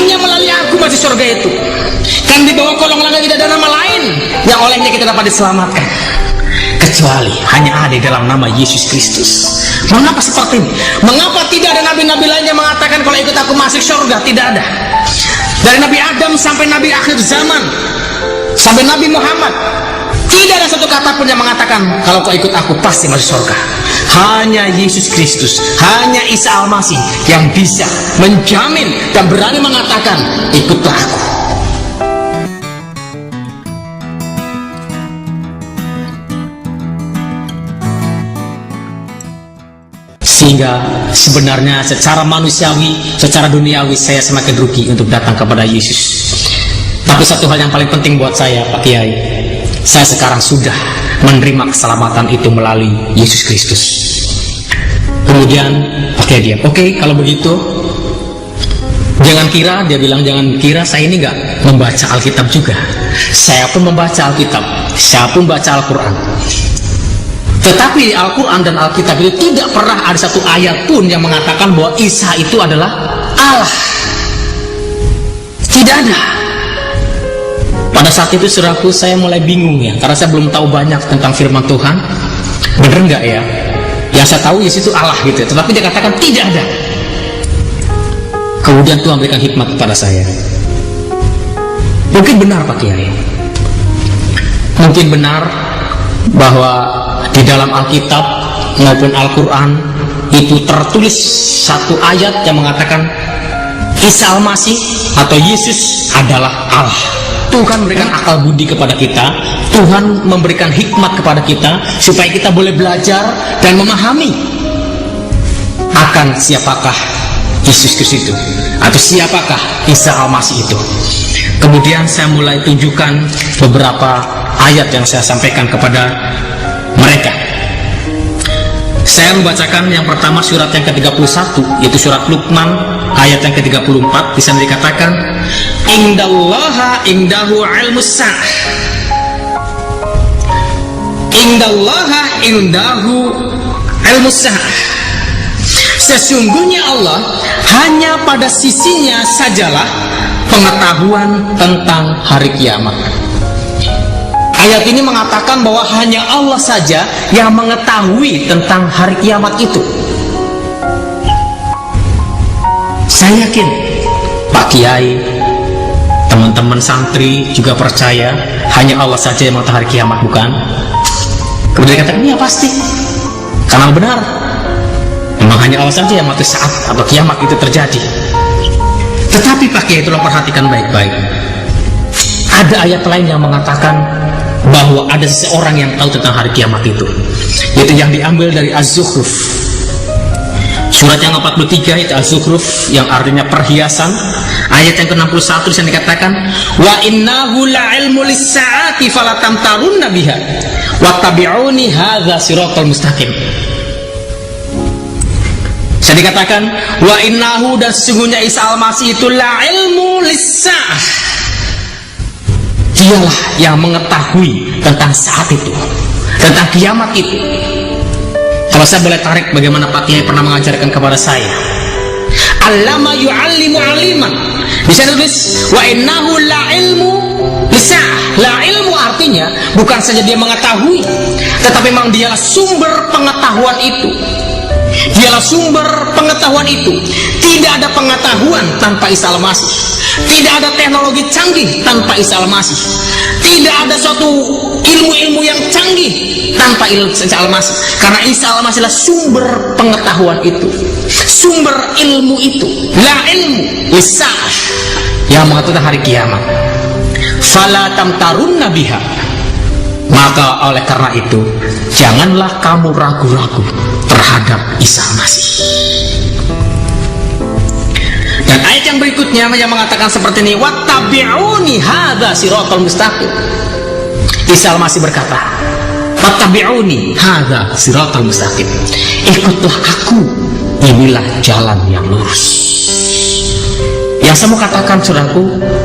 hanya melalui aku masuk surga itu. Kan di bawah kolong langit tidak ada nama lain yang olehnya kita dapat diselamatkan, kecuali hanya ada di dalam nama Yesus Kristus. Mengapa seperti ini? Mengapa tidak ada nabi-nabi lain yang mengatakan kalau ikut aku masuk surga? Tidak ada. Dari Nabi Adam sampai Nabi akhir zaman, sampai Nabi Muhammad, tidak ada satu kata pun yang mengatakan kalau kau ikut aku pasti masuk surga. Hanya Yesus Kristus, hanya Isa Al-Masih yang bisa menjamin dan berani mengatakan ikutlah aku. Sehingga sebenarnya secara manusiawi, secara duniawi saya semakin rugi untuk datang kepada Yesus. Tapi satu hal yang paling penting buat saya, Pak Kiai, saya sekarang sudah menerima keselamatan itu melalui Yesus Kristus. Kemudian Pak Kiai diam. Oke, kalau begitu jangan kira, dia bilang jangan kira saya ini nggak membaca Alkitab juga. Saya pun membaca Alkitab, saya pun baca Al-Quran. Tetapi di Al-Quran dan Alkitab itu tidak pernah ada satu ayat pun yang mengatakan bahwa Isa itu adalah Allah. Tidak ada. Pada saat itu saudaraku, saya mulai bingung ya, karena saya belum tahu banyak tentang firman Tuhan. Bener nggak ya? Yang saya tahu Yesus itu Allah gitu, tetapi dia katakan tidak ada. Kemudian Tuhan berikan hikmat kepada saya. Mungkin benar Pak Kiai, mungkin benar bahwa di dalam Alkitab maupun Al-Quran itu tertulis satu ayat yang mengatakan Isa Al-Masih atau Yesus adalah Allah. Tuhan memberikan akal budi kepada kita, Tuhan memberikan hikmat kepada kita supaya kita boleh belajar dan memahami akan siapakah Yesus Kristus itu atau siapakah Isa Al-Masih itu. Kemudian saya mulai tunjukkan beberapa ayat yang saya sampaikan kepada mereka. Saya membacakan yang pertama surat yang ke-31, yaitu surat Luqman ayat yang ke-34. Di sana dikatakan indallaha indahu ilmus sa'ah, indallaha indahu ilmus sa'ah. Sesungguhnya Allah hanya pada sisinya sajalah pengetahuan tentang hari kiamat. Ayat ini mengatakan bahwa hanya Allah saja yang mengetahui tentang hari kiamat itu. Saya yakin Pak Kiai, teman-teman santri juga percaya hanya Allah saja yang mengetahui hari kiamat, bukan? Kemudian dikatakan ya pasti, karena benar, memang hanya Allah saja yang mengetahui saat atau kiamat itu terjadi. Tetapi Pak Kiai, tolong perhatikan baik-baik. Ada ayat lain yang mengatakan bahwa ada seseorang yang tahu tentang hari kiamat itu, yaitu yang diambil dari Az-Zukhruf. Surat yang 43 itu Az-Zukhruf, yang artinya perhiasan. Ayat yang ke-61 disana dikatakan wa innahu la'ilmu lis-sa'ati falatamtarunna biha wattabi'uni hadza siratal mustaqim. Saya dikatakan wa innahu, dan sesungguhnya Isa Al-Masih itu la'ilmu lis-sa'ah, dialah yang mengetahui tentang saat itu, tentang kiamat itu. Kalau saya boleh tarik bagaimana Pak Kiai pernah mengajarkan kepada saya, allama yu'allimu aliman. Di sana tulis wa innahu la ilmu lisa'ah. La ilmu artinya bukan saja dia mengetahui, tetapi memang dialah sumber pengetahuan itu. Dialah sumber pengetahuan itu. Tidak ada pengetahuan tanpa Isa Al-Masih. Tidak ada teknologi canggih tanpa Isa Al-Masih. Tidak ada suatu ilmu-ilmu yang canggih tanpa Isa Al-Masih. Karena Isa Al-Masih adalah sumber pengetahuan itu, sumber ilmu itu. La ilmu lisa'ah, yang mengatakan hari kiamat. Fala tamtarunna biha, maka oleh karena itu janganlah kamu ragu-ragu terhadap Isa Al-Masih. Dan ayat yang berikutnya yang mengatakan seperti ini, wattabi'uni hadza siratal mustaqim. Isa Al-Masih berkata, wattabi'uni hadza siratal mustaqim. Ikutlah aku, inilah jalan yang lurus. Yang saya mau katakan saudaraku,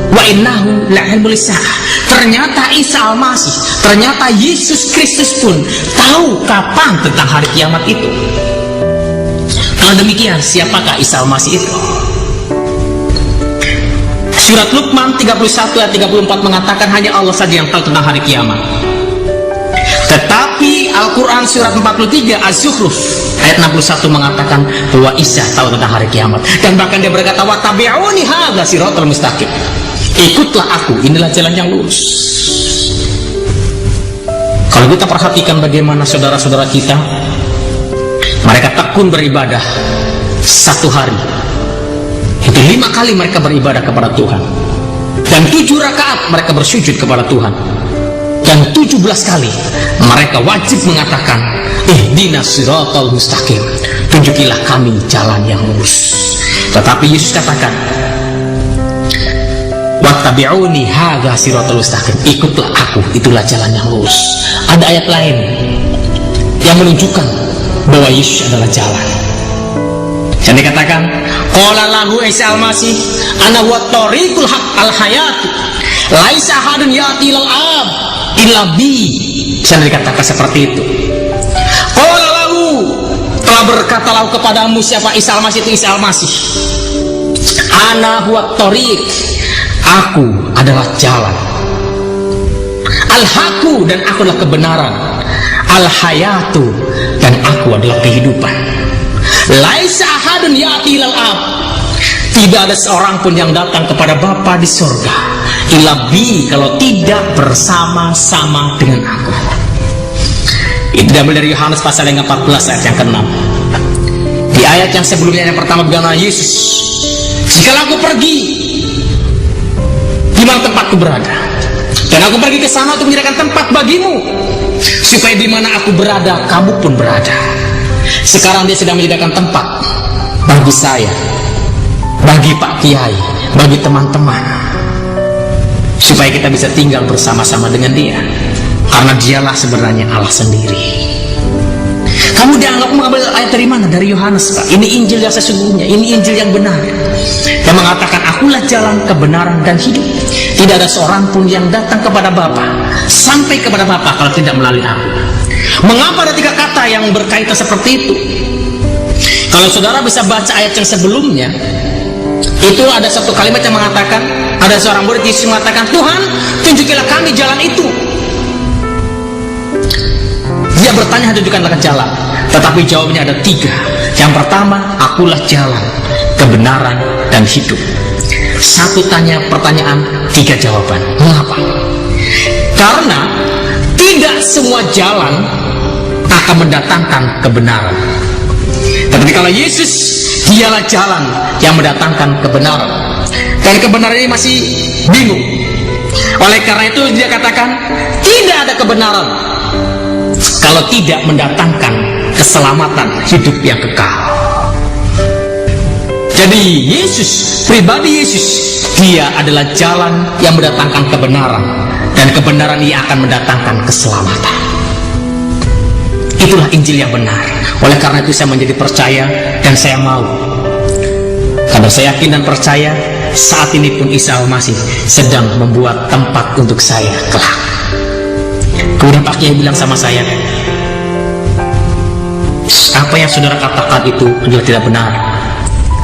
wa innahu la'ilmu lis-sa'ah. Ternyata Isa Al-Masih, ternyata Yesus Kristus pun tahu kapan tentang hari kiamat itu. Kalau demikian, siapakah Isa Al-Masih itu? Surat Luqman 31 ayat 34 mengatakan hanya Allah saja yang tahu tentang hari kiamat. Tetapi Al-Quran surat 43 Az-Zukhruf ayat 61 mengatakan bahwa Isa tahu tentang hari kiamat. Dan bahkan dia berkata, wattabi'uni hadza siratal mustaqim. Ikutlah aku, inilah jalan yang lurus. Kalau kita perhatikan bagaimana saudara-saudara kita, mereka tekun beribadah satu hari. Itu 5 kali mereka beribadah kepada Tuhan. Dan 7 rakaat mereka bersujud kepada Tuhan. Dan 17 kali mereka wajib mengatakan, ihdinas siratal mustaqim, tunjukilah kami jalan yang lurus. Tetapi Yesus katakan, wattabi'uni hadza siratal mustaqim, ikutlah aku, itulah jalan yang lurus. Ada ayat lain yang menunjukkan bahwa Yesus adalah jalan. Yang dikatakan, qala lahu Isa al-Masih ana huwa tariqul haq al-hayat laisa ahadun ya'ti ilal ab illa bi. Yang dikatakan seperti itu. Qala lahu, telah berkatalah kepadamu siapa Isa al-Masih, itu Isa al-Masih, ana huwa tariq, aku adalah jalan, al-haqu, dan aku adalah kebenaran, al-hayatu, dan aku adalah kehidupan. Laisa ahadun ya'ti ilal ab, tidak ada seorang pun yang datang kepada Bapa di surga illa bi, kalau tidak bersama-sama dengan aku. Itu diambil dari Yohanes pasal yang 14 ayat yang ke-6. Di ayat yang sebelumnya yang pertama berkata Yesus, jikalau aku pergi, di mana tempatku berada, dan aku pergi ke sana untuk menyediakan tempat bagimu, supaya di mana aku berada kamu pun berada. Sekarang dia sedang menyediakan tempat bagi saya, bagi Pak Kiai, bagi teman-teman, supaya kita bisa tinggal bersama-sama dengan dia, karena dialah sebenarnya Allah sendiri. Kamu dianggap mengambil ayat dari mana? Dari Yohanes, Pak. Ini Injil yang sesungguhnya, ini Injil yang benar, yang mengatakan akulah jalan, kebenaran, dan hidup. Tidak ada seorang pun yang datang kepada Bapa, sampai kepada Bapa, kalau tidak melalui aku. Mengapa ada 3 kata yang berkaitan seperti itu? Kalau saudara bisa baca ayat yang sebelumnya, itu ada satu kalimat yang mengatakan, ada seorang murid Yesus mengatakan, Tuhan, tunjukilah kami jalan itu. Dia bertanya, tunjukkanlah jalan. Tetapi jawabnya ada 3. Yang pertama, akulah jalan, kebenaran, dan hidup. Satu pertanyaan, 3 jawaban. Mengapa? Karena tidak semua jalan akan mendatangkan kebenaran. Tetapi kalau Yesus, dialah jalan yang mendatangkan kebenaran. Dan kebenaran ini masih bingung. Oleh karena itu dia katakan, tidak ada kebenaran kalau tidak mendatangkan keselamatan hidup yang kekal. Jadi Yesus, pribadi Yesus, dia adalah jalan yang mendatangkan kebenaran, dan kebenaran ini akan mendatangkan keselamatan. Itulah Injil yang benar. Oleh karena itu saya menjadi percaya, dan saya mau, karena saya yakin dan percaya saat ini pun Isa al-Masih sedang membuat tempat untuk saya kelak. Kemudian Pak Kiai bilang sama saya, apa yang saudara katakan itu adalah tidak benar,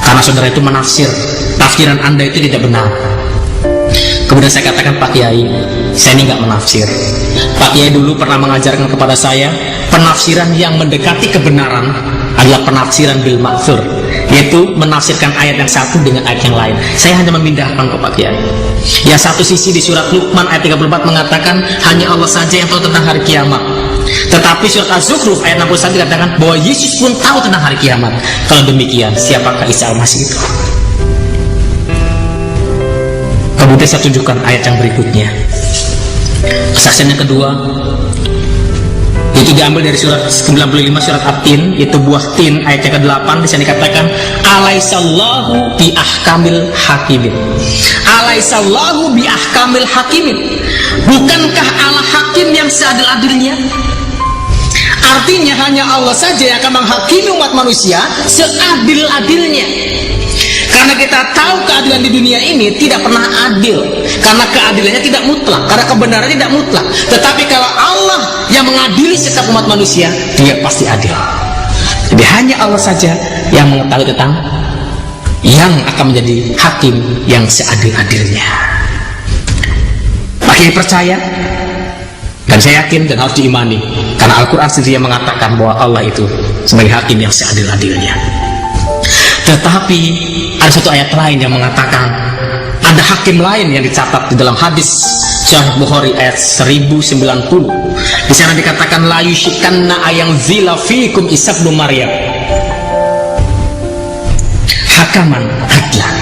karena saudara itu menafsir, tafsiran Anda itu tidak benar. Kemudian saya katakan, Pak Kiai, saya ini nggak menafsir. Pak Kiai dulu pernah mengajarkan kepada saya, penafsiran yang mendekati kebenaran adalah penafsiran bil ma'thur, yaitu menafsirkan ayat yang satu dengan ayat yang lain. Saya hanya memindahkan ke Pak Kiai. Yang satu sisi di surat Luqman ayat 34 mengatakan hanya Allah saja yang tahu tentang hari kiamat. Tetapi surat Az-Zukhruf ayat 61 dikatakan bahwa Yesus pun tahu tentang hari kiamat. Kalau demikian, siapakah Isa al-Masih itu? Kemudian saya tunjukkan ayat yang berikutnya. Kesaksian yang kedua itu diambil dari surat 95 surat At-Tin, yaitu buah tin ayat yang ke-8. Di sana dikatakan alaisallahu bi ahkamil hakimin. Alaisallahu bi ahkamil hakimin. Bukankah Allah hakim yang seadil-adilnya? Artinya hanya Allah saja yang akan menghakimi umat manusia seadil-adilnya. Karena kita tahu keadilan di dunia ini tidak pernah adil, karena keadilannya tidak mutlak, karena kebenarannya tidak mutlak. Tetapi kalau Allah yang mengadili setiap umat manusia, dia pasti adil. Jadi hanya Allah saja yang mengetahui tentang yang akan menjadi hakim yang seadil-adilnya. Pak Kiai percaya, dan saya yakin dan harus diimani, karena Al-Quran sendiri yang mengatakan bahwa Allah itu sebagai hakim yang seadil-adilnya. Tetapi ada satu ayat lain yang mengatakan ada hakim lain yang dicatat di dalam hadis Sahih Bukhari ayat 1090. Di sana dikatakan la yushikanna ayang zila fikum Isa bin Maryam hakaman adlan.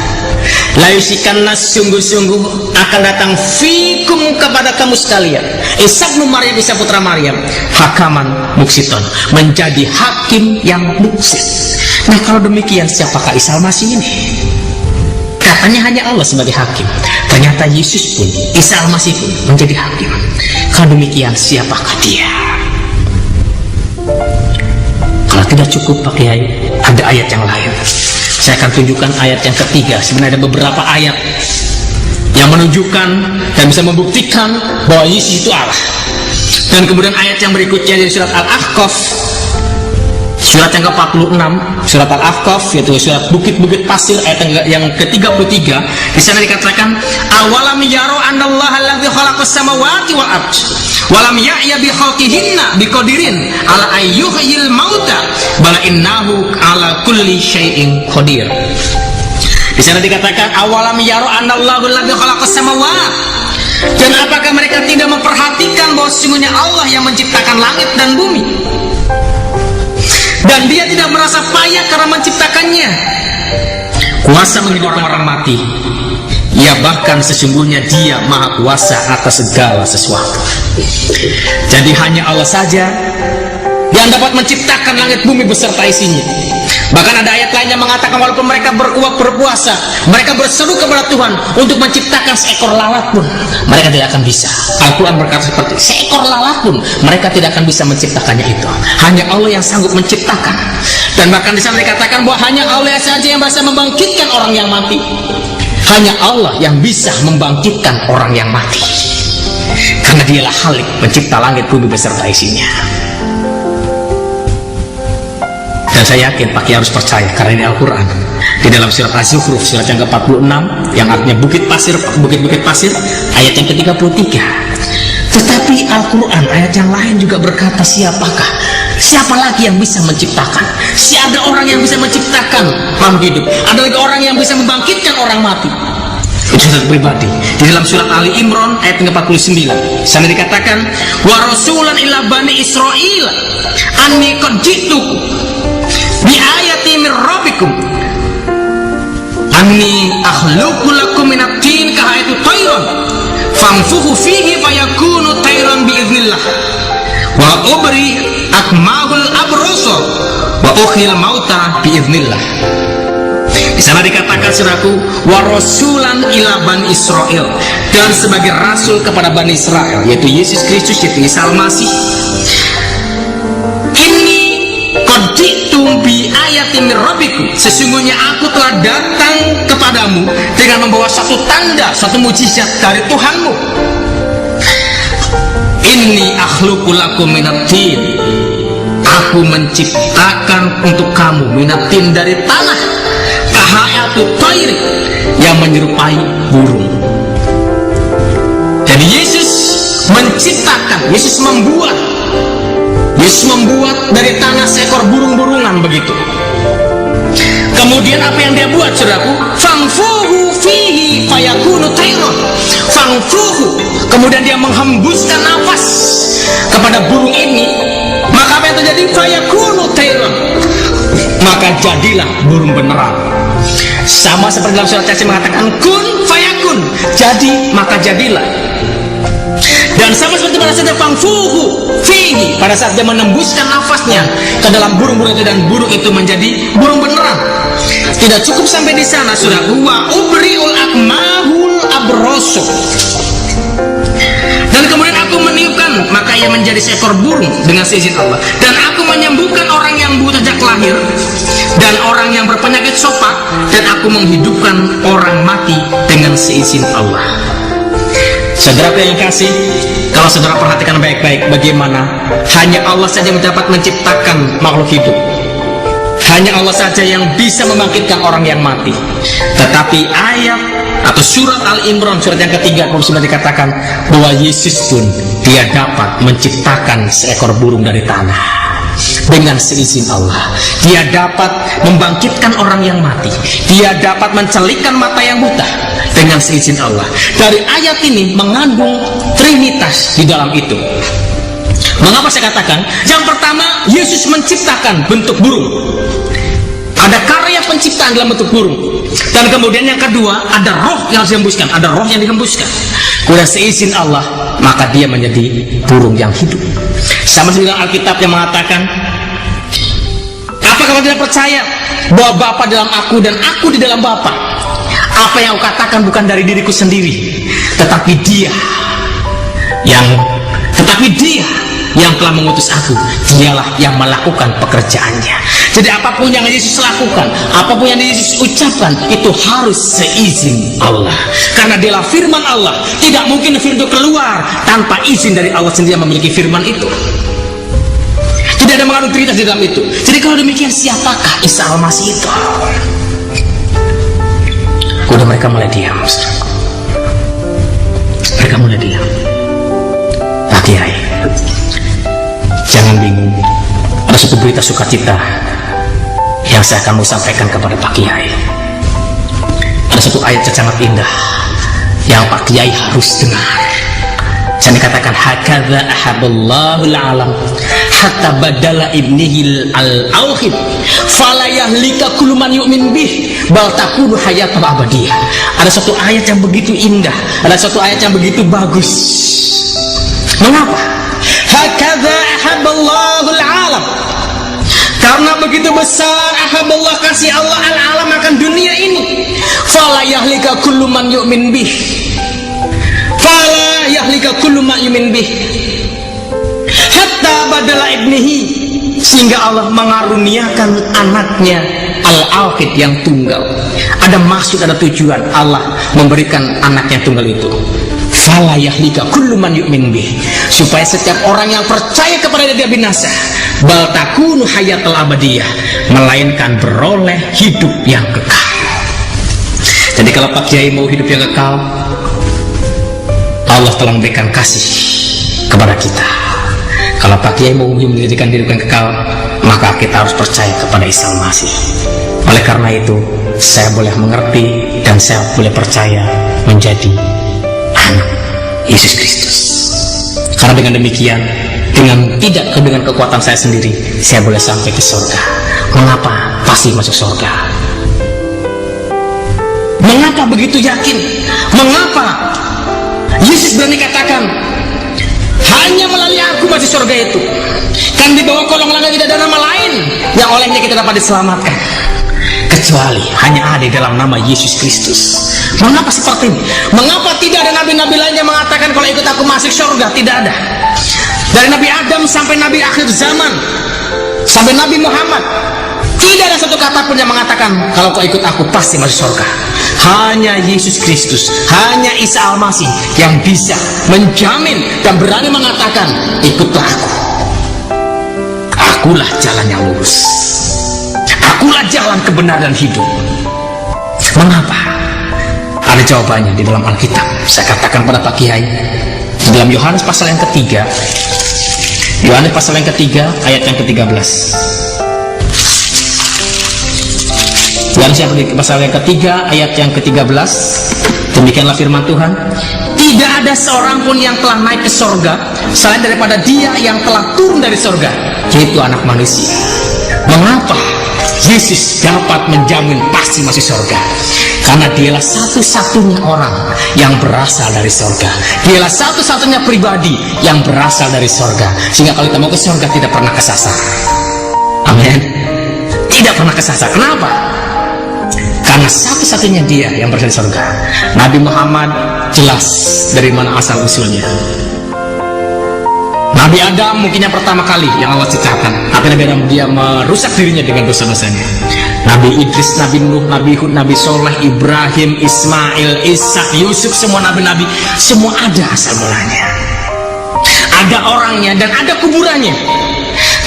La yushikanna, sungguh-sungguh akan datang fikum kepada kamu sekalian Isa bin Maryam, Isa putra Maryam, hakaman muksiton, menjadi hakim yang muksit. Nah, kalau demikian siapakah Isa Al-Masih ini? Katanya hanya Allah sebagai hakim. Ternyata Yesus pun, Isa Al-Masih pun menjadi hakim. Kalau demikian siapakah dia? Kalau tidak cukup Pak Kiai, ada ayat yang lain. Saya akan tunjukkan ayat yang ketiga. Sebenarnya ada beberapa ayat yang menunjukkan dan bisa membuktikan bahwa Yesus itu Allah. Dan kemudian ayat yang berikutnya dari surat Al-Ahqaf, surat yang ke-46, surat Al-Ahqaf, yaitu surat bukit-bukit pasir, ayat yang ke-33. Di sana dikatakan, awalam yaro anallaha alladzi khalaqas samawati wal ard walam ya'ya bi khalqihinna biqadirin ala ayyuhyil mauta bala innahu ala kulli syai'in qadir. Di sana dikatakan, awalam yaro anallahu alladzi khalaqas samawati, dan apakah mereka tidak memperhatikan bahwa sesungguhnya Allah yang menciptakan langit dan bumi, dan dia tidak merasa payah karena menciptakannya, kuasa menghidupkan orang mati, ya bahkan sesungguhnya dia maha kuasa atas segala sesuatu. Jadi hanya Allah saja yang dapat menciptakan langit bumi beserta isinya. Bahkan ada ayat lain yang mengatakan walaupun mereka berpuasa, mereka berseru kepada Tuhan untuk menciptakan seekor lalat pun, mereka tidak akan bisa. Al-Quran berkata seperti seekor lalat pun mereka tidak akan bisa menciptakannya itu. Hanya Allah yang sanggup menciptakan. Dan bahkan di sana dikatakan bahwa hanya Allah saja yang bisa membangkitkan orang yang mati. Hanya Allah yang bisa membangkitkan orang yang mati, karena dialah Khalik, pencipta langit bumi beserta isinya. Dan saya yakin Pak Kiai harus percaya, karena ini Al-Quran. Di dalam surat Az-Zukhruf, surat yang ke-46, yang artinya bukit-bukit pasir, ayat yang ke-33. Tetapi Al-Quran, ayat yang lain juga berkata, siapa lagi yang bisa menciptakan? Ada orang yang bisa menciptakan makhluk hidup, ada lagi orang yang bisa membangkitkan orang mati. Itu surat pribadi. Di dalam surat Ali Imran ayat 49, sana dikatakan, wa rasulan ila bani Israil anni qad ji'tukum bi ayati min rabbikum anni akhluqu lakum min at-tin ka hayatu tayran fanfukhu fihi fayakunu tayran bi idznillah wa ubri akmahul abrasa wa ukhil mauta bi idznillah. Di sana dikatakan saudaraku, wa rasulan ila bani Israel, dan sebagai rasul kepada bani Israel, yaitu Yesus Kristus, yaitu Isa Al-Masih. Ini qad ji'tum bi ayatin min rabbikum, sesungguhnya aku telah datang kepadamu dengan membawa satu tanda, satu mujizat dari Tuhanmu. Inni akhluqu lakum minatin, aku menciptakan untuk kamu minatin dari tanah, kahayatu tayri, yang menyerupai burung. Jadi Yesus menciptakan, Yesus membuat dari tanah seekor burung-burungan begitu. Kemudian apa yang dia buat saudaraku? Fangfuhu fihi fayakunu tayran. Fangfuhu, kemudian dia menghembuskan nafas kepada burung ini, maka apa yang terjadi? Fayakunu tayran, maka jadilah burung beneran. Sama seperti dalam surat Yasin mengatakan kun fayakun, jadi maka jadilah. Dan sama seperti pada saat fangfuhu fihi, pada saat dia menembuskan nafasnya ke dalam burung-burung itu, dan burung itu menjadi burung beneran. Tidak cukup sampai di sana, sudah wa ubriul akmahul abroso, dan kemudian aku meniupkan, maka ia menjadi seekor burung dengan seizin Allah, dan aku menyembuhkan orang yang buta sejak lahir dan orang yang berpenyakit sopak, dan aku menghidupkan orang mati dengan seizin Allah. Saudara yang kasih, kalau saudara perhatikan baik-baik bagaimana hanya Allah saja yang dapat menciptakan makhluk hidup. Hanya Allah saja yang bisa membangkitkan orang yang mati. Tetapi ayat atau surat Al-Imran surat yang ketiga sudah dikatakan bahwa Yesus pun dia dapat menciptakan seekor burung dari tanah dengan seizin Allah. Dia dapat membangkitkan orang yang mati. Dia dapat mencelikkan mata yang buta dengan seizin Allah. Dari ayat ini mengandung trinitas di dalam itu. Mengapa saya katakan? Yang pertama, Yesus menciptakan bentuk burung. Ada karya penciptaan dalam bentuk burung. Dan kemudian yang kedua, ada roh yang harus dihembuskan. Ada roh yang dihembuskan. Kemudian seizin Allah, maka dia menjadi burung yang hidup. Sama seperti Alkitab yang mengatakan, apakah kamu tidak percaya bahwa Bapa dalam aku dan aku di dalam Bapa? Apa yang aku katakan bukan dari diriku sendiri, tetapi Dia yang telah mengutus aku. Dialah yang melakukan pekerjaannya. Jadi apapun yang Yesus lakukan, apapun yang Yesus ucapkan, itu harus seizin Allah. Karena dialah firman Allah. Tidak mungkin firman itu keluar tanpa izin dari Allah sendiri yang memiliki firman itu. Tidak ada mengandung trinitas di dalam itu. Jadi kalau demikian, siapakah Isa Al-Masih itu? Udah mereka mulai diam. Mereka mulai diam. Pak Kiai, jangan bingung. Ada satu berita sukacita yang saya akan mau sampaikan kepada Pak Kiai. Ada satu ayat yang sangat indah yang Pak Kiai harus dengar. Saya dikatakan hakadza ahaballahu al-alam hatta badala ibnihi al-auhid fala yahlika kullu man yu'min bih bal takunu hayatan abadiyah. Ada satu ayat yang begitu indah, ada satu ayat yang begitu bagus. Mengapa? Hakadza ahaballahu al-alam. Karena begitu besar ahaballah, kasih Allah al-alam akan dunia ini. Fala yahlika kullu man yu'min bih. Fala yahlika kullu man yu'min bih. Hatta badala ibnihi, sehingga Allah mengaruniakan anaknya al-auhid yang tunggal. Ada maksud, ada tujuan Allah memberikan anaknya tunggal itu. Fala yahlika kullu man yu'min bih, supaya setiap orang yang percaya kepada dia binasa, bal takunu hayatul abadiyah, melainkan beroleh hidup yang kekal. Jadi kalau Pak Kiai mau hidup yang kekal, Allah telah memberikan kasih kepada kita. Kalau Pak Kiai mau mendirikan hidup yang kekal, maka kita harus percaya kepada Isa Al-Masih. Oleh karena itu, saya boleh mengerti dan saya boleh percaya menjadi anak Yesus Kristus. Karena dengan demikian, dengan kekuatan saya sendiri, saya boleh sampai ke surga. Mengapa pasti masuk surga? Mengapa begitu yakin? Mengapa Yesus berani katakan hanya melalui aku masuk surga itu? Kan di bawah kolong langit tidak ada nama lain yang olehnya kita dapat diselamatkan, kecuali hanya ada di dalam nama Yesus Kristus. Mengapa seperti ini? Mengapa tidak ada nabi-nabi lain yang mengatakan kalau ikut aku masuk surga? Tidak ada. Dari Nabi Adam sampai Nabi akhir zaman, sampai Nabi Muhammad, tidak ada satu kata pun yang mengatakan kalau kau ikut aku pasti masuk surga. Hanya Yesus Kristus, hanya Isa Al-Masih yang bisa menjamin dan berani mengatakan, ikutlah aku. Akulah jalan yang lurus, akulah jalan kebenaran dan hidup. Mengapa? Ada jawabannya di dalam Alkitab. Saya katakan pada Pak Kiai, di dalam Yohanes pasal yang ketiga, Yohanes pasal yang ketiga ayat yang ke-13. Yohanes pasal yang ketiga ayat yang ke-13, demikianlah firman Tuhan, tidak ada seorang pun yang telah naik ke sorga selain daripada Dia yang telah turun dari sorga, yaitu Anak Manusia. Mengapa Yesus dapat menjamin pasti masuk sorga? Karena dialah satu-satunya orang yang berasal dari sorga. Dialah satu-satunya pribadi yang berasal dari sorga. Sehingga kalau kita mau ke sorga tidak pernah kesasar. Amin. Tidak pernah kesasar. Kenapa? Karena satu-satunya Dia yang berasal dari sorga. Nabi Muhammad jelas dari mana asal usulnya. Nabi Adam mungkin yang pertama kali yang Allah ciptakan, tapi Nabi Adam dia merusak dirinya dengan dosa-dosanya. Nabi Idris, Nabi Nuh, Nabi Hud, Nabi Soleh, Ibrahim, Ismail, Ishak, Yusuf, semua nabi-nabi, semua ada asal mulanya. Ada orangnya dan ada kuburannya.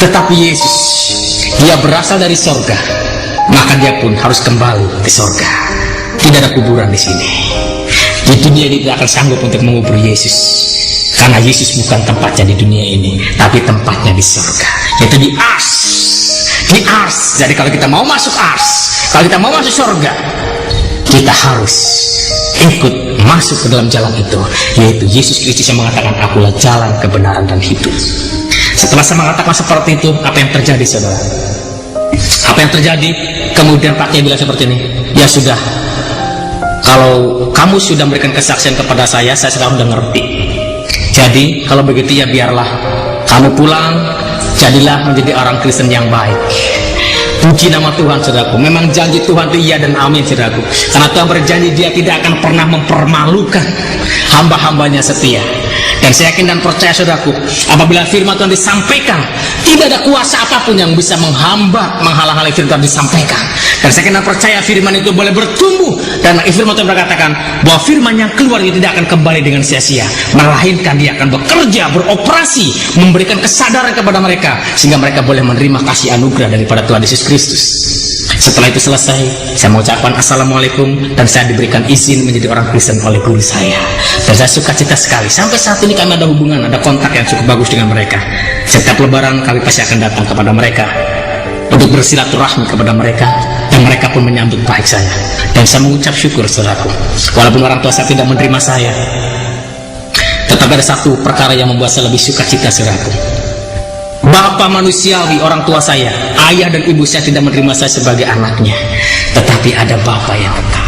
Tetapi Yesus, dia berasal dari sorga, maka dia pun harus kembali ke sorga. Tidak ada kuburan di sini. Di dunia ini tidak akan sanggup untuk mengubur Yesus, karena Yesus bukan tempatnya di dunia ini, tapi tempatnya di sorga, yaitu di ars. Di ars. Jadi kalau kita mau masuk ars, kalau kita mau masuk sorga, kita harus ikut masuk ke dalam jalan itu, yaitu Yesus Kristus yang mengatakan, akulah jalan, kebenaran, dan hidup. Setelah saya mengatakan seperti itu, apa yang terjadi, saudara? Apa yang terjadi? Kemudian Pak Kiai bilang seperti ini, ya sudah, kalau kamu sudah memberikan kesaksian kepada saya sekarang sudah ngerti. Jadi kalau begitu ya biarlah kamu pulang, jadilah menjadi orang Kristen yang baik. Puji nama Tuhan, saudaraku. Memang janji Tuhan itu iya dan amin, saudaraku. Karena Tuhan berjanji dia tidak akan pernah mempermalukan hamba-hambanya setia. Dan saya yakin dan percaya, saudaraku, apabila firman Tuhan disampaikan, tidak ada kuasa apapun yang bisa menghambat, menghalang-halangi firman Tuhan disampaikan. Dan saya yakin dan percaya firman itu boleh bertumbuh. Dan firman Tuhan berkatakan bahwa firman yang keluar itu tidak akan kembali dengan sia-sia, melainkan dia akan bekerja, beroperasi, memberikan kesadaran kepada mereka, sehingga mereka boleh menerima kasih anugerah daripada Tuhan Yesus Kristus. Setelah itu selesai, saya mengucapkan assalamualaikum, dan saya diberikan izin menjadi orang Kristen oleh guru saya. Dan saya suka cita sekali, sampai saat ini kami ada hubungan, ada kontak yang cukup bagus dengan mereka. Setiap lebaran kami pasti akan datang kepada mereka untuk bersilaturahmi kepada mereka, dan mereka pun menyambut baik saya. Dan saya mengucap syukur, saudaraku, walaupun orang tua saya tidak menerima saya, tetapi ada satu perkara yang membuat saya lebih suka cita, saudaraku. Bapak manusiawi, orang tua saya, ayah dan ibu saya tidak menerima saya sebagai anaknya, tetapi ada Bapak yang tetap,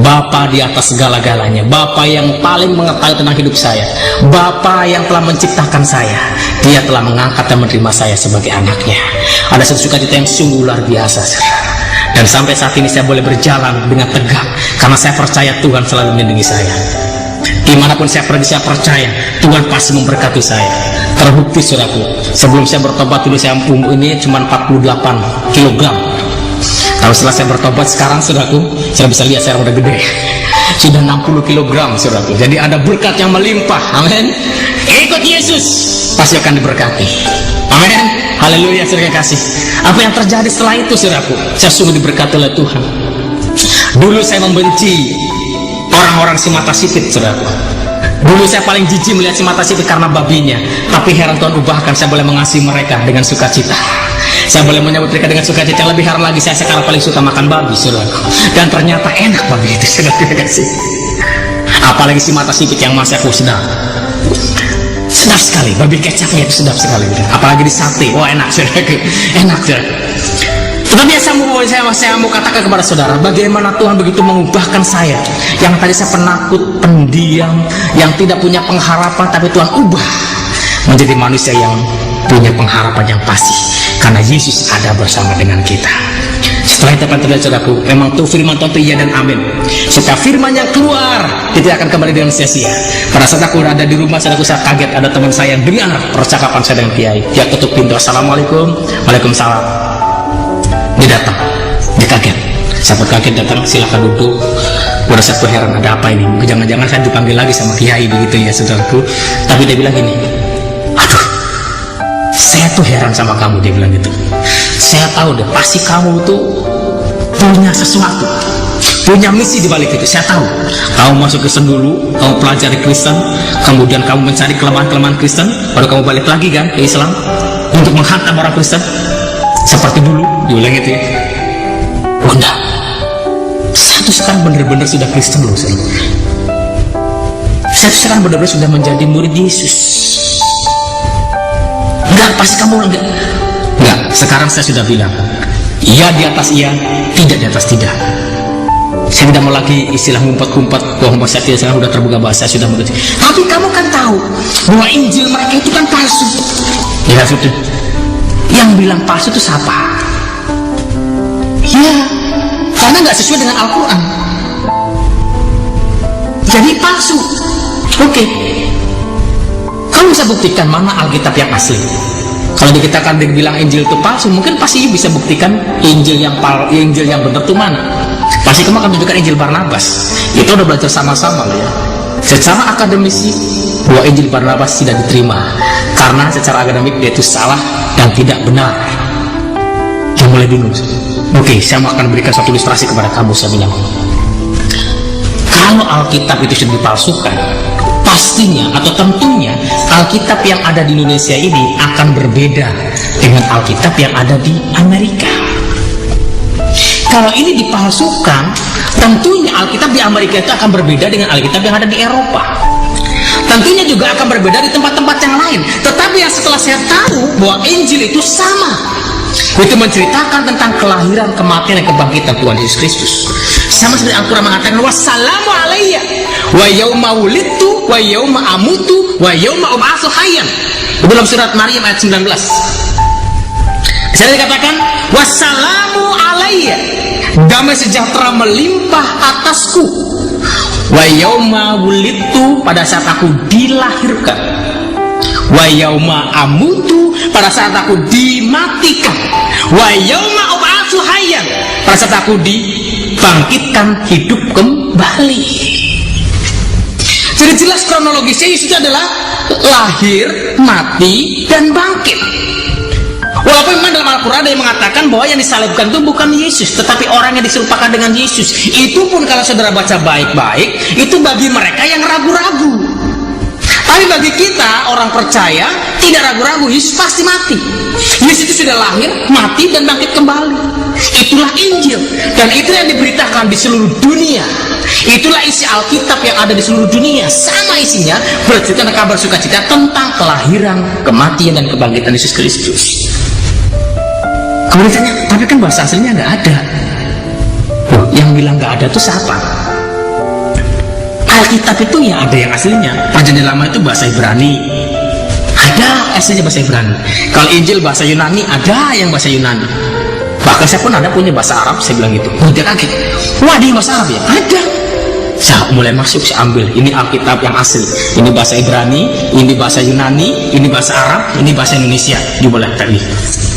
Bapak di atas segala-galanya, Bapak yang paling mengetahui tentang hidup saya, Bapak yang telah menciptakan saya. Dia telah mengangkat dan menerima saya sebagai anaknya. Ada satu sukacita yang sungguh luar biasa, saudara. Dan sampai saat ini saya boleh berjalan dengan tegak, karena saya percaya Tuhan selalu melindungi saya. Dimanapun saya pergi, saya percaya Tuhan pasti memberkati saya. Terbukti, saudaraku, sebelum saya bertobat dulu saya ini cuma 48 kg. Kalau setelah saya bertobat sekarang, saudaraku, saya bisa lihat saya udah gede, sudah 60 kg, saudaraku. Jadi ada berkat yang melimpah. Amin. Ikut Yesus, pasti akan diberkati. Amin. Haleluya, saudara kasih. Apa yang terjadi setelah itu, saudaraku? Saya sungguh diberkati oleh Tuhan. Dulu saya membenci orang-orang si mata sipit, saudaraku. Dulu saya paling jijik melihat si mata sipit karena babinya. Tapi heran Tuhan ubahkan, saya boleh mengasihi mereka dengan sukacita. Saya boleh menyambut mereka dengan sukacita. Lebih heran lagi, saya sekarang paling suka makan babi, saudaraku. Dan ternyata enak babi itu, saudara kasih. Apalagi si mata sipit yang masih aku sedap. Sedap sekali, babi kecapnya itu sedap sekali. Apalagi di sate, wah enak, saudaraku. Enak, saudara. Tetapi saya mau katakan kepada saudara, bagaimana Tuhan begitu mengubahkan saya, yang tadi saya penakut, pendiam, yang tidak punya pengharapan, tapi Tuhan ubah menjadi manusia yang punya pengharapan yang pasti, karena Yesus ada bersama dengan kita. Setelah itu apa yang terjadi, saudaraku? Memang tuh firman Tuhan itu iya dan amin. Setiap firman yang keluar tidak akan kembali dengan sia-sia. Pada saat aku ada di rumah, saudaraku, saya kaget ada teman saya yang dengar percakapan saya dengan Kiai. Dia ketuk pintu, assalamualaikum. Waalaikumsalam. Dia datang, dia kaget. Saya pun kaget, datang, silakan duduk. Udah satu heran, ada apa ini? Jangan-jangan saya dipanggil lagi sama Kiai begitu ya, saudaraku. Tapi dia bilang gini, aduh, saya tuh heran sama kamu. Dia bilang gitu. Saya tahu deh, pasti kamu tuh punya sesuatu, punya misi di balik itu. Saya tahu. Kamu masuk Kristen dulu, kamu pelajari Kristen, kemudian kamu mencari kelemahan-kelemahan Kristen, baru kamu balik lagi kan ke Islam untuk menghantam orang Kristen. Seperti dulu, diulang gitu ya. Oh enggak, saya tuh sekarang benar-benar sudah Kristen loh, saya tuh sekarang benar-benar sudah menjadi murid Yesus. Enggak, pasti kamu enggak. Sekarang saya sudah bilang, iya di atas iya, tidak di atas tidak. Saya tidak mau lagi istilah ngumpet-ngumpet bahwa saya tidak, sekarang sudah terbuka bahasa, sudah mengerti. Tapi kamu kan tahu bahwa Injil mereka itu kan palsu. Ya sudah. Yang bilang palsu itu siapa? Ya, karena nggak sesuai dengan Al-Quran. Jadi palsu. Oke. Kamu bisa buktikan mana Alkitab yang asli? Kalau dikatakan dibilang Injil itu palsu, mungkin pasti bisa buktikan Injil yang benar itu mana? Pasti kamu akan tunjukkan Injil Barnabas. Itu udah belajar sama-sama loh ya. Secara akademisi bahwa Injil Barnabas tidak diterima karena secara akademik dia itu salah dan tidak benar. Yang mulai bingung. Oke, saya akan berikan satu ilustrasi kepada kamu. Saya bilang, kalau Alkitab itu sudah dipalsukan, pastinya atau tentunya Alkitab yang ada di Indonesia ini akan berbeda dengan Alkitab yang ada di Amerika. Kalau ini dipalsukan, tentunya Alkitab di Amerika itu akan berbeda dengan Alkitab yang ada di Eropa. Tentunya juga akan berbeda di tempat-tempat yang lain. Tetapi yang setelah saya tahu bahwa Injil itu sama, itu menceritakan tentang kelahiran, kematian, dan kebangkitan Tuhan Yesus Kristus. Sama seperti Al-Quran mengatakan, wassalamu alayya wa yauma wulidtu wa yauma amutu wa yauma ub'atsu hayyan. Dalam surat Maryam ayat 19. Saya dikatakan, wassalamu alayya, damai sejahtera melimpah atasku, wa yauma wulidtu, pada saat aku dilahirkan, wa yauma amutu, pada saat aku dimatikan, wa yauma ub'atsu hayyan, pada saat aku dibangkitkan hidup kembali. Jadi jelas kronologisnya Yesus adalah lahir, mati, dan bangkit. Walaupun memang dalam Al-Quran ada yang mengatakan bahwa yang disalibkan itu bukan Yesus, tetapi orang yang diserupakan dengan Yesus. Itu pun kalau saudara baca baik-baik, itu bagi mereka yang ragu-ragu. Tapi bagi kita, orang percaya, tidak ragu-ragu, Yesus pasti mati. Yesus itu sudah lahir, mati, dan bangkit kembali. Itulah Injil. Dan itu yang diberitakan di seluruh dunia. Itulah isi Alkitab yang ada di seluruh dunia. Sama isinya, bercerita kabar sukacita tentang kelahiran, kematian, dan kebangkitan Yesus Kristus. Kemudian ditanya, tapi kan bahasa aslinya nggak ada. Loh, yang bilang nggak ada itu siapa? Alkitab itu ya ada yang aslinya. Perjanjian Lama itu bahasa Ibrani, ada aslinya bahasa Ibrani. Kalau Injil bahasa Yunani, ada yang bahasa Yunani. Bahkan saya pun ada punya bahasa Arab. Saya bilang gitu, dia kaget, wah dia bahasa Arab ya? Ada. Saya mulai masuk, saya ambil, ini Alkitab yang asli, ini bahasa Ibrani, ini bahasa Yunani, ini bahasa Arab, ini bahasa Indonesia. Dia mulai tadi,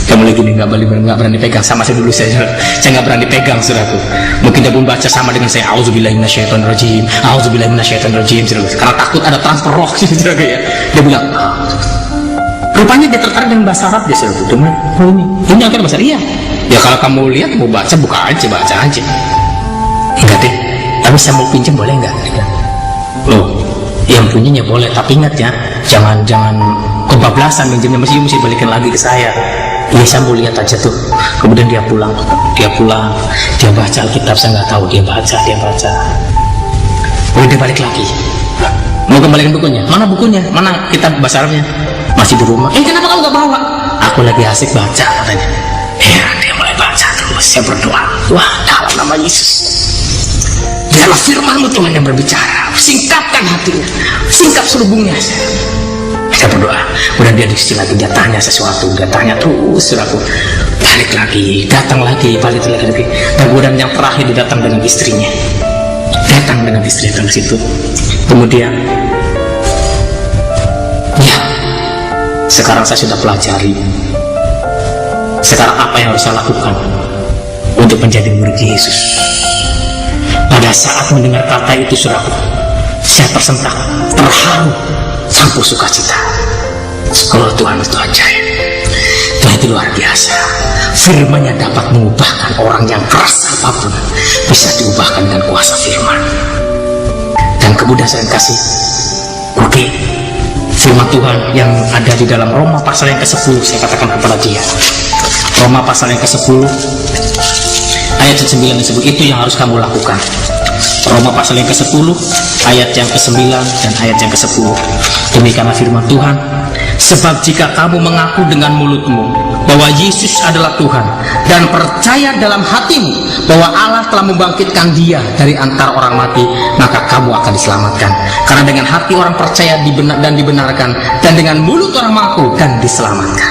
kamu lagi gini, nggak berani pegang. Sama saya dulu, saya nggak berani pegang, saudaraku. Mungkin dia pun baca sama dengan saya, auzubillahi minasyaitonirrajim, auzubillahi minasyaitonirrajim, karena takut ada transfer roh, saudaraku ya. Dia bilang, rupanya dia tertarik dengan bahasa Arab, dia saudaraku. Dia bilang, oh ini akhirnya bahasa Arab. Ya kalau kamu lihat, mau baca, buka aja, baca aja. Enggak deh, tapi saya mau pinjam boleh nggak? Loh, yang punyanya boleh, tapi ingat ya, jangan kebablasan minjemnya, mesti balikin lagi ke saya. Iya, saya mau lihat aja tuh. Kemudian dia pulang, dia baca Alkitab, saya nggak tahu, dia baca. Kemudian dia balik lagi, mau kembalikan bukunya. Mana bukunya? Mana kitab bahasa Arabnya? Masih di rumah. Kenapa kamu nggak bawa? Aku lagi asik baca, katanya. Ya, dia mulai baca terus. Saya berdoa, wah, dalam nama Yesus, biarlah firman-Mu Tuhan yang berbicara, singkapkan hatinya, singkap serubungnya. Saya berdoa. Kemudian dia di sisi lagi, dia tanya sesuatu, dia tanya terus, saudaraku. Balik lagi, datang lagi, balik lagi. Dan kemudian yang terakhir dia datang dengan istrinya, datang ke situ. Kemudian, ya, sekarang saya sudah pelajari. Sekarang apa yang harus saya lakukan untuk menjadi murid Yesus? Pada saat mendengar kata itu, saudaraku, saya tersentak, terharu, sampai sukacita. Oh, Tuhan itu ajaib. Tuhan itu luar biasa. Firman-Nya dapat mengubahkan orang yang keras apapun, bisa diubahkan dengan kuasa firman. Dan kemudian saya kasih, oke, firman Tuhan yang ada di dalam Roma pasal yang ke-10, saya katakan kepada dia, Roma pasal yang ke-10 ayat 9 disebut, itu yang harus kamu lakukan. Roma pasal yang ke-10 ayat yang ke-9 dan ayat yang ke-10. Demikianlah firman Tuhan, sebab jika kamu mengaku dengan mulutmu bahwa Yesus adalah Tuhan dan percaya dalam hatimu bahwa Allah telah membangkitkan Dia dari antara orang mati, maka kamu akan diselamatkan. Karena dengan hati orang percaya dan dibenarkan, dan dengan mulut orang mengaku dan diselamatkan.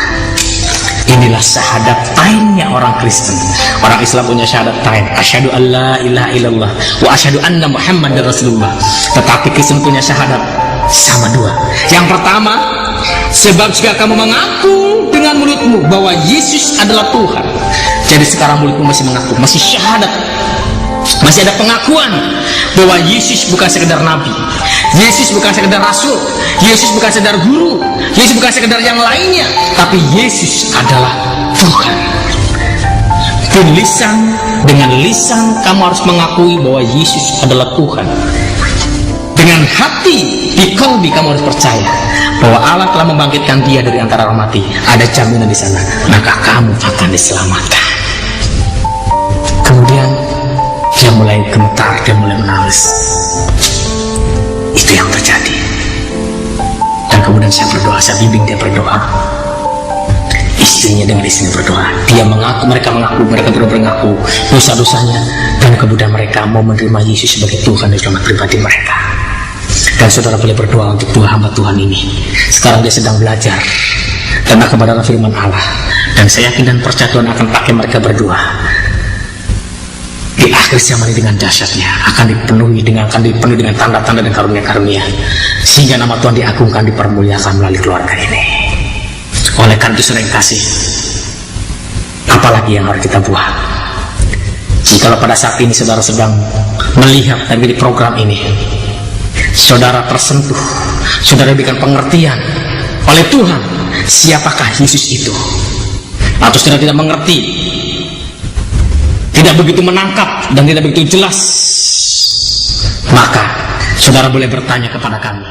Inilah syahadat tainnya orang Kristen. Orang Islam punya syahadat tain, asyhadu alla ilaha illallah wa asyhadu anna Muhammadar Rasulullah. Tetapi Kristen punya syahadat sama dua. Yang pertama, sebab jika kamu mengaku dengan mulutmu bahwa Yesus adalah Tuhan. Jadi sekarang mulutmu masih mengaku, masih syahadat, masih ada pengakuan bahwa Yesus bukan sekedar nabi, Yesus bukan sekedar rasul, Yesus bukan sekedar guru, Yesus bukan sekedar yang lainnya, tapi Yesus adalah Tuhan. Dengan lisan kamu harus mengakui bahwa Yesus adalah Tuhan. Dengan hati, di kalbi kamu harus percaya bahwa Allah telah membangkitkan dia dari antara orang mati. Ada jaminan di sana, maka kamu akan diselamatkan. Kemudian dia mulai gemetar, dia mulai menangis. Itu yang terjadi. Dan kemudian saya berdoa, saya bimbing dia berdoa. Istrinya dengan istrinya berdoa. Mereka benar-benar mengaku dosa-dosanya, dan kemudian mereka mau menerima Yesus sebagai Tuhan dan Selamat pribadi mereka. Dan saudara boleh berdoa untuk dua hamba Tuhan ini. Sekarang dia sedang belajar tentang kebenaran firman Allah, dan saya yakin dan percaya Tuhan akan pakai mereka berdua di akhir zaman ini dengan dahsyatnya, akan dipenuhi dengan tanda-tanda dan karunia-karunia, sehingga nama Tuhan diagungkan, dipermuliakan melalui keluarga ini. Oleh karena itu sering kasih, apalagi yang harus kita buat? Jikalau pada saat ini saudara sedang melihat dari program ini, saudara tersentuh, saudara diberikan pengertian oleh Tuhan siapakah Yesus itu, atau saudara tidak mengerti, tidak begitu menangkap dan tidak begitu jelas, maka saudara boleh bertanya kepada kami.